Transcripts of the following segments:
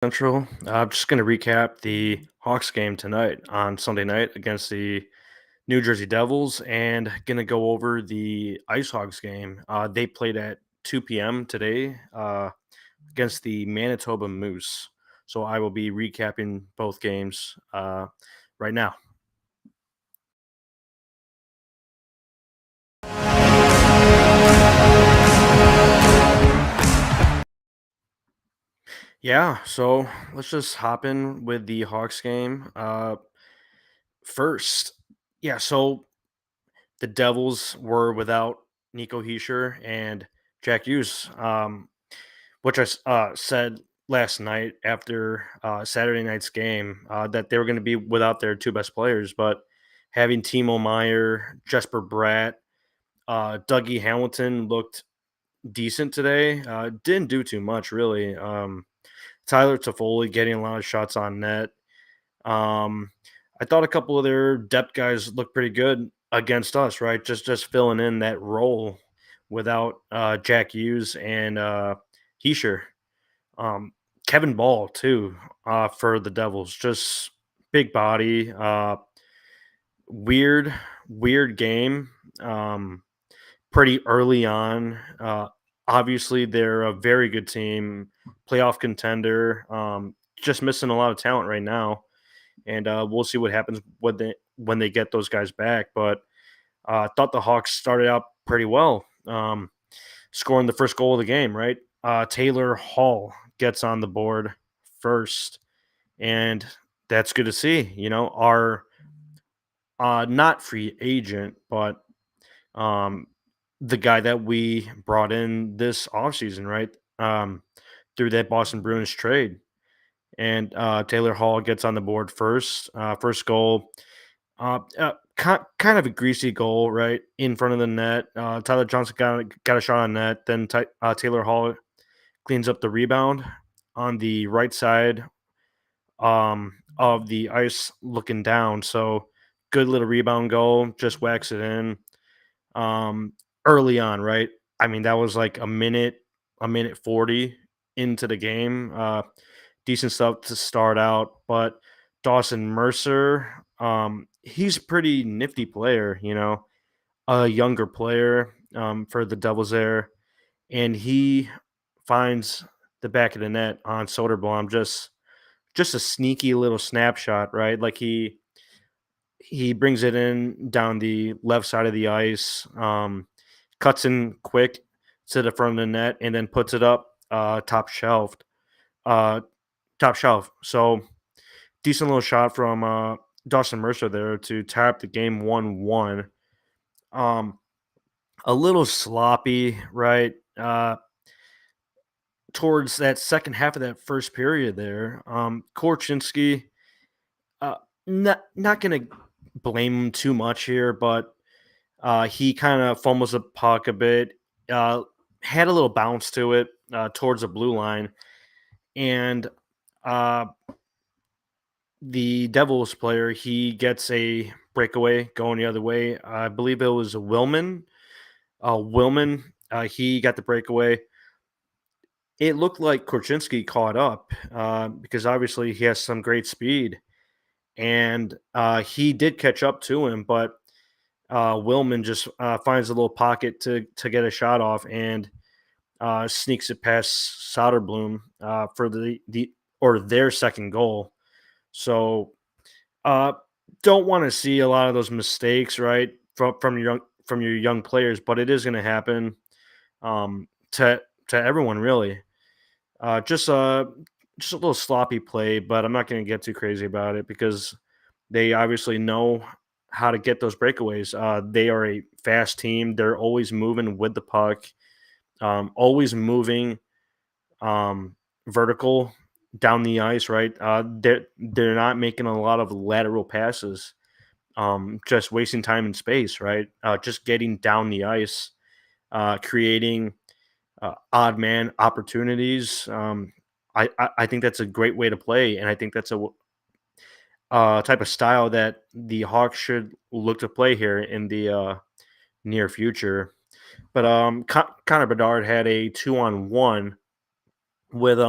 Central. I'm just going to recap the Hawks game tonight on Sunday night against the New Jersey Devils and going to go over the Icehogs game. They played at 2 p.m. today against the Manitoba Moose. So I will be recapping both games right now. Yeah, so let's just hop in with the Hawks game. First, yeah, so the Devils were without Nico Heischer and Jack Hughes, which I said last night after Saturday night's game that they were going to be without their two best players. But having Timo Meyer, Jesper Bratt, Dougie Hamilton looked decent today. Didn't do too much really. Tyler Toffoli getting a lot of shots on net. Um, I thought a couple of their depth guys looked pretty good against us, right? Just filling in that role without Jack Hughes and Heischer. Um, Kevin Ball too for the Devils, just big body. Weird, weird game. Um, Pretty early on. Obviously, they're a very good team, playoff contender. Just missing a lot of talent right now, and we'll see what happens when they get those guys back. But I thought the Hawks started out pretty well, scoring the first goal of the game. Right, Taylor Hall gets on the board first, and that's good to see. Our not free agent, but um, the guy that we brought in this offseason, right? Through that Boston Bruins trade. And Taylor Hall gets on the board first. First goal. Kind of a greasy goal, right? In front of the net. Tyler Johnson got a shot on net. Then Taylor Hall cleans up the rebound on the right side of the ice looking down. So good little rebound goal. Just whacks it in um, early on, right? I mean, that was like a minute 40 into the game. Decent stuff to start out, but Dawson Mercer, he's a pretty nifty player, a younger player for the Devils there, and he finds the back of the net on Soderblom, just a sneaky little snapshot, right? Like he brings it in down the left side of the ice, cuts in quick to the front of the net, and then puts it up uh, top shelf. So decent little shot from Dawson Mercer there to tie up the game 1-1. Um, a little sloppy, right? Towards that second half of that first period there. Korchinski, uh, not gonna blame him too much here, but he kind of fumbles the puck a bit, uh, had a little bounce to it towards the blue line, and uh, the Devils player he gets a breakaway going the other way. I believe it was Willman. Willman, he got the breakaway. It looked like Korchinski caught up because obviously he has some great speed, and he did catch up to him, but Willman just finds a little pocket to get a shot off and sneaks it past Soderblom for the or their second goal. So uh, don't want to see a lot of those mistakes, right, from your young players, but it is going to happen um, to everyone really. Uh, just uh, just a little sloppy play, but I'm not going to get too crazy about it because they obviously know how to get those breakaways. They are a fast team. They're always moving with the puck, always moving vertical down the ice. Right, they're not making a lot of lateral passes, just wasting time and space. Right, just getting down the ice, creating odd man opportunities. I think that's a great way to play, and I think that's a type of style that the Hawks should look to play here in the near future. But Connor Bedard had a 2-on-1 with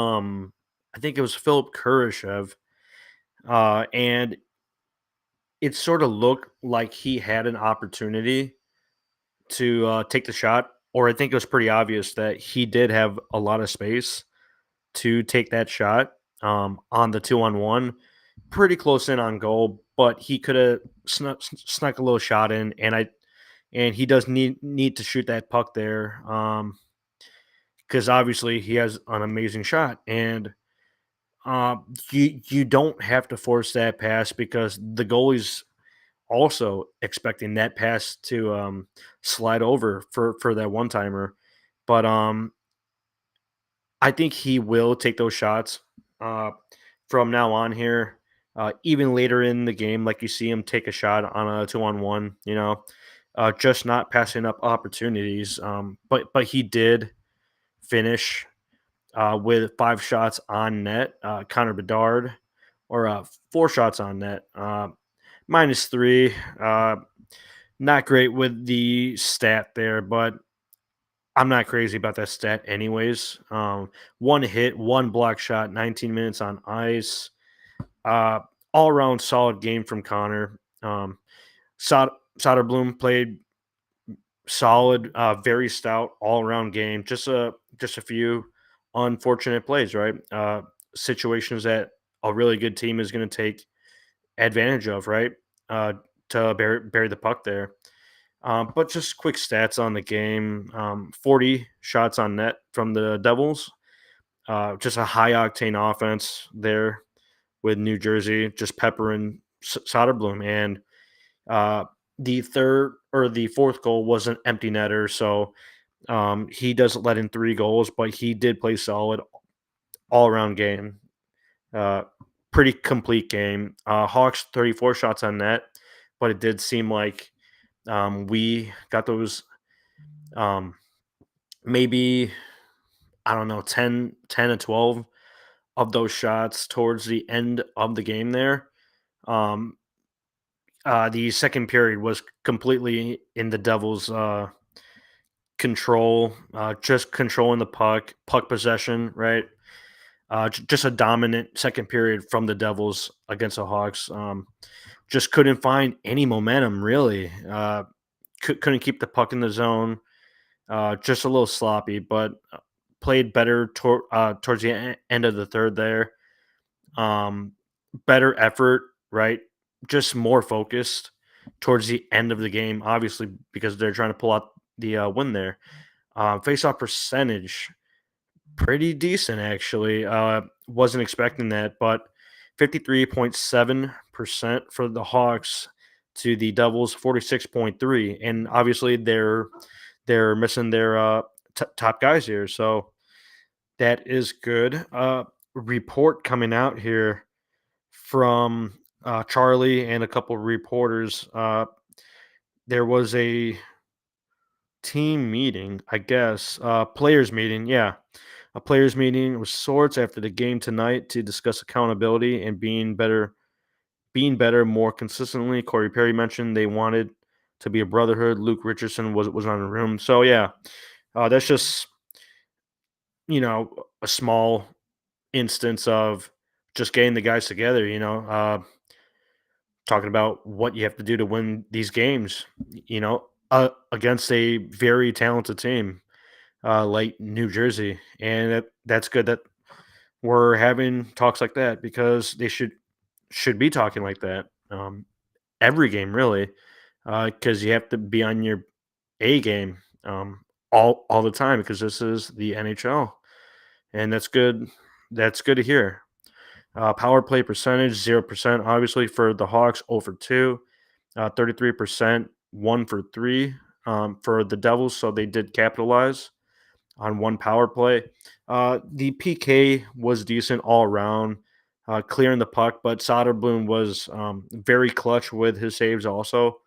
I think it was Philip Kurashev, and it sort of looked like he had an opportunity to take the shot, or I think it was pretty obvious that he did have a lot of space to take that shot on the 2-on-1, pretty close in on goal, but he could have snuck a little shot in, and he does need to shoot that puck there, because obviously he has an amazing shot, and you don't have to force that pass because the goalie's also expecting that pass to slide over for that one timer, but I think he will take those shots uh, from now on here. Even later in the game, like you see him take a shot on a 2-on-1, just not passing up opportunities. But he did finish with 5 shots on net. Connor Bedard, or 4 shots on net, -3. Not great with the stat there, but I'm not crazy about that stat anyways. One hit, one block shot, 19 minutes on ice. Uh, all around solid game from Connor. Soderblom played solid, very stout, all around game. Just a few unfortunate plays, right? Situations that a really good team is going to take advantage of, right? Uh, to bury the puck there. But just quick stats on the game: 40 shots on net from the Devils. Just a high octane offense there with New Jersey, just peppering Soderblom. And uh, the third or the fourth goal was an empty netter, so he doesn't let in 3 goals, but he did play solid all around game. Uh, Pretty complete game. Hawks 34 shots on net, but it did seem like we got those um, maybe, I don't know, 10 to 12 of those shots towards the end of the game there. Um, the second period was completely in the Devils' control, just controlling the puck possession, right? Just a dominant second period from the Devils against the Hawks. Just couldn't find any momentum, really. Couldn't keep the puck in the zone. Just a little sloppy, but played better towards the end of the third there. Um, Better effort, right? Just more focused towards the end of the game, obviously, because they're trying to pull out the win there. Face-off percentage, pretty decent, actually. Wasn't expecting that, but 53.7% for the Hawks to the Devils 46.3, and obviously they're missing their top guys here, so that is good. Report coming out here from Charlie and a couple reporters. There was a team meeting, I guess, players meeting. Yeah, a players meeting of sorts after the game tonight to discuss accountability and being better more consistently. Corey Perry mentioned they wanted to be a brotherhood. Luke Richardson was on the room. So yeah, that's just a small instance of just getting the guys together. Talking about what you have to do to win these games. Against a very talented team like New Jersey, and that's good that we're having talks like that because they should be talking like that every game, really, because you have to be on your A game all the time because this is the NHL, and that's good. That's good to hear. Power play percentage 0%, obviously for the Hawks, 0 for 2, 33%, 1 for 3 for the Devils. So they did capitalize on one power play. The PK was decent all around, clearing the puck, but Soderblom was very clutch with his saves also.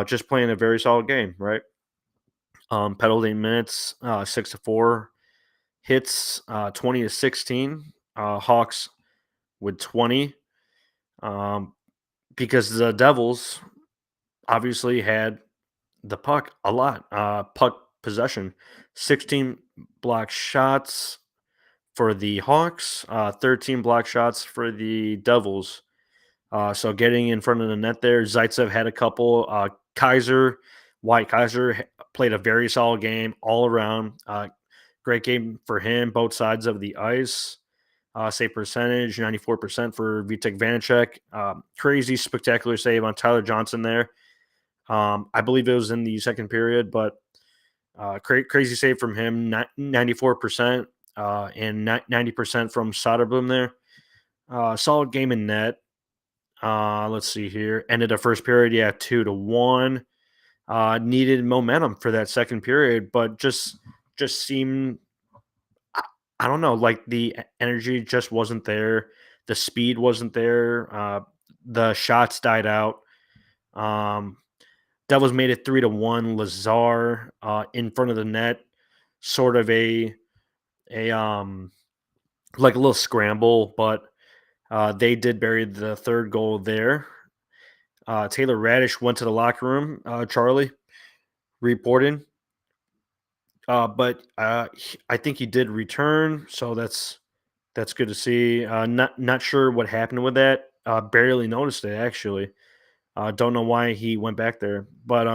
Just playing a very solid game, right? Penalty minutes, 6 to 4, hits 20 to 16. Hawks with 20, um, because the Devils obviously had the puck a lot. Puck possession, 16 block shots, for the Hawks, 13 block shots for the Devils. So getting in front of the net there, Zaitsev had a couple. White Kaiser played a very solid game all around. Great game for him, both sides of the ice. Save percentage, 94% for Vitek Vanacek. Crazy, spectacular save on Tyler Johnson there. I believe it was in the second period, but crazy save from him, 94%, and 90% from Soderblom there. Solid game in net. Let's see here. Ended the first period, 2-1. Needed momentum for that second period, but just seemed I don't know, like the energy just wasn't there. The speed wasn't there. The shots died out. Um, Devils made it 3-1. Lazar in front of the net, sort of a like a little scramble, but they did bury the third goal there. Taylor Radish went to the locker room. Charlie reporting, but I think he did return, so that's good to see. Not sure what happened with that. Barely noticed it actually. Don't know why he went back there, but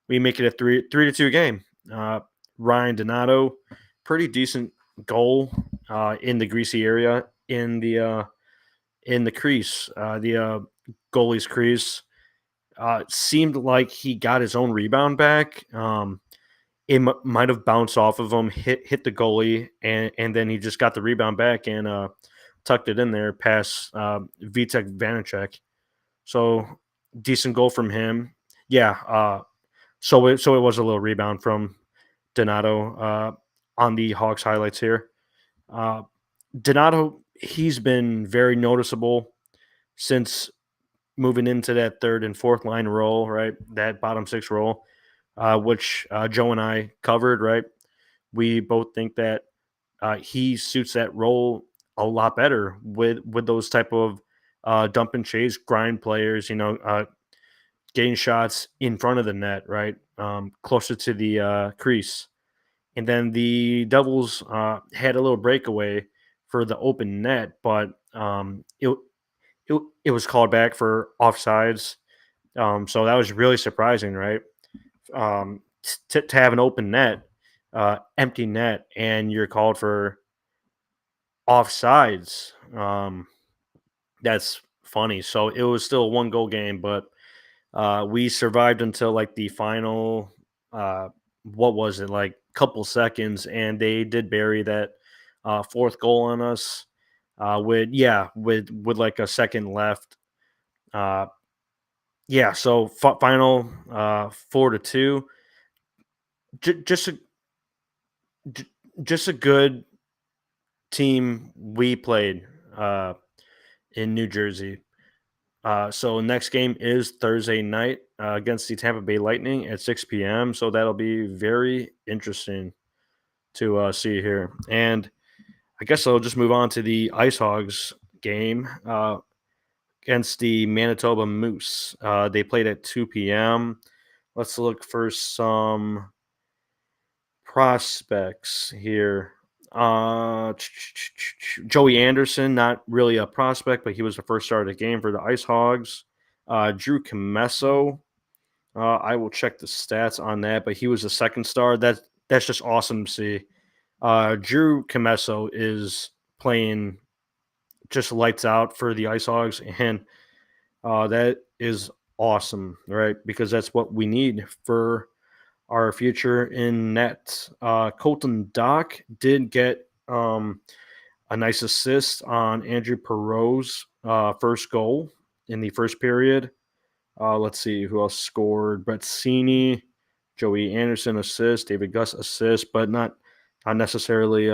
we make it a 3-2 game. Uh, Ryan Donato, pretty decent goal in the greasy area in the crease, the goalie's crease. Seemed like he got his own rebound back. It might have bounced off of him, hit the goalie, and then he just got the rebound back and tucked it in there past Vitek Vanacek. So decent goal from him. Yeah. So it was a little rebound from Donato on the Hawks highlights here. Uh, Donato, he's been very noticeable since moving into that third and fourth line role, right? That bottom six role, which Joe and I covered, right? We both think that he suits that role a lot better with those type of dump and chase grind players. Getting shots in front of the net, right, closer to the crease. And then the Devils had a little breakaway for the open net, but it was called back for offsides. So that was really surprising, right? To have an open net, empty net, and you're called for offsides. That's funny. So it was still a 1 goal game, but we survived until like the final. What was it, like couple seconds, and they did bury that fourth goal on us. With like a second left. Uh, so final 4-2. J- just a j- just a good team we played in New Jersey. So next game is Thursday night against the Tampa Bay Lightning at 6 p.m. So that'll be very interesting to see here. And I guess I'll just move on to the Icehogs game against the Manitoba Moose. They played at 2 p.m. Let's look for some prospects here. Joey Anderson, not really a prospect, but he was the first star of the game for the Icehogs. Drew Camesso, I will check the stats on that, but he was the second star. That's just awesome to see. Drew Camesso is playing just lights out for the Icehogs, and that is awesome, right? Because that's what we need for our future in net. Colton Dock did get a nice assist on Andrew Perot's first goal in the first period. Let's see who else scored. Bretzini, Joey Anderson assist, David Gus assist, but not necessarily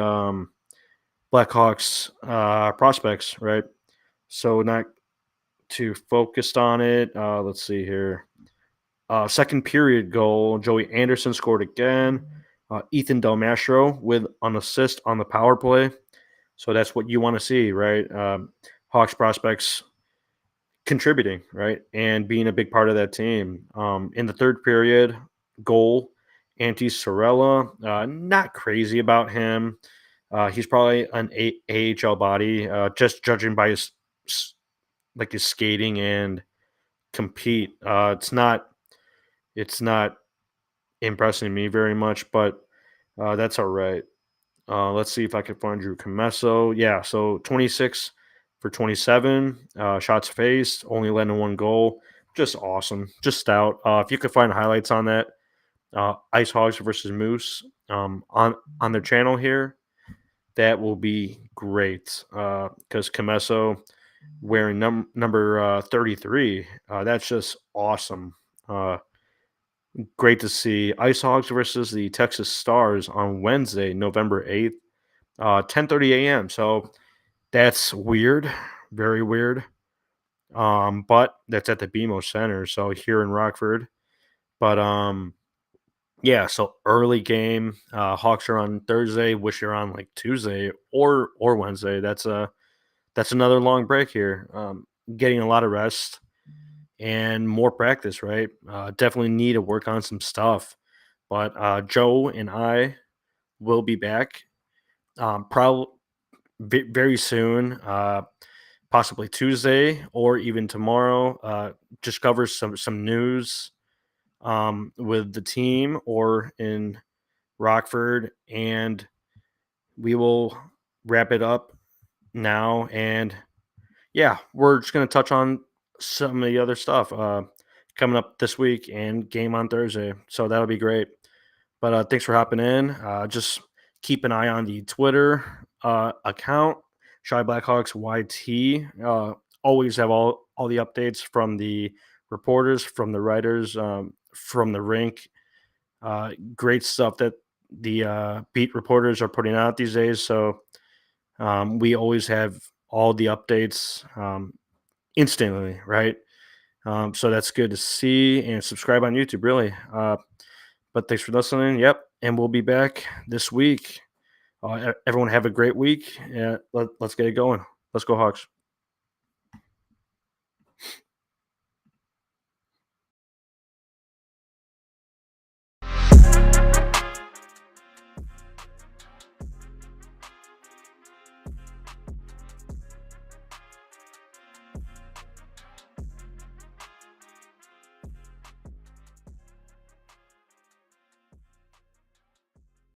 Blackhawks prospects, right? So not too focused on it. Let's see here. Second period goal, Joey Anderson scored again. Ethan Del Mastro with an assist on the power play. So that's what you want to see, right? Hawks prospects contributing, right? And being a big part of that team. In the third period, goal, Antti Sorella. Not crazy about him. He's probably an AHL body, just judging by s- his skating and compete. It's not impressing me very much, but that's all right. Let's see if I can find Drew Comesso. Yeah, so 26 for 27 shots faced, only letting one goal. Just awesome, just stout. If you could find highlights on that, Icehogs versus Moose on their channel here, that will be great. Because Comesso wearing number 33, that's just awesome. Uh, Great to see Icehogs versus the Texas Stars on Wednesday, November 8th, 10:30 a.m. So that's weird, very weird. But that's at the BMO Center, so here in Rockford. But yeah, so early game. Hawks are on Thursday. Wish you're on like Tuesday or Wednesday. That's another long break here. Getting a lot of rest and more practice, right? Definitely need to work on some stuff. But Joe and I will be back probably very soon, possibly Tuesday or even tomorrow. Just cover some news with the team or in Rockford, and we will wrap it up now. And yeah, we're just gonna touch on some of the other stuff coming up this week and game on Thursday. So that'll be great. But thanks for hopping in. Just keep an eye on the Twitter account, Shy Blackhawks YT. Always have all the updates from the reporters, from the writers, from the rink. Great stuff that the beat reporters are putting out these days. So we always have all the updates instantly, right? So that's good to see, and subscribe on YouTube, really. But thanks for listening. Yep. And we'll be back this week. Everyone have a great week. Yeah, let's get it going. Let's go, Hawks.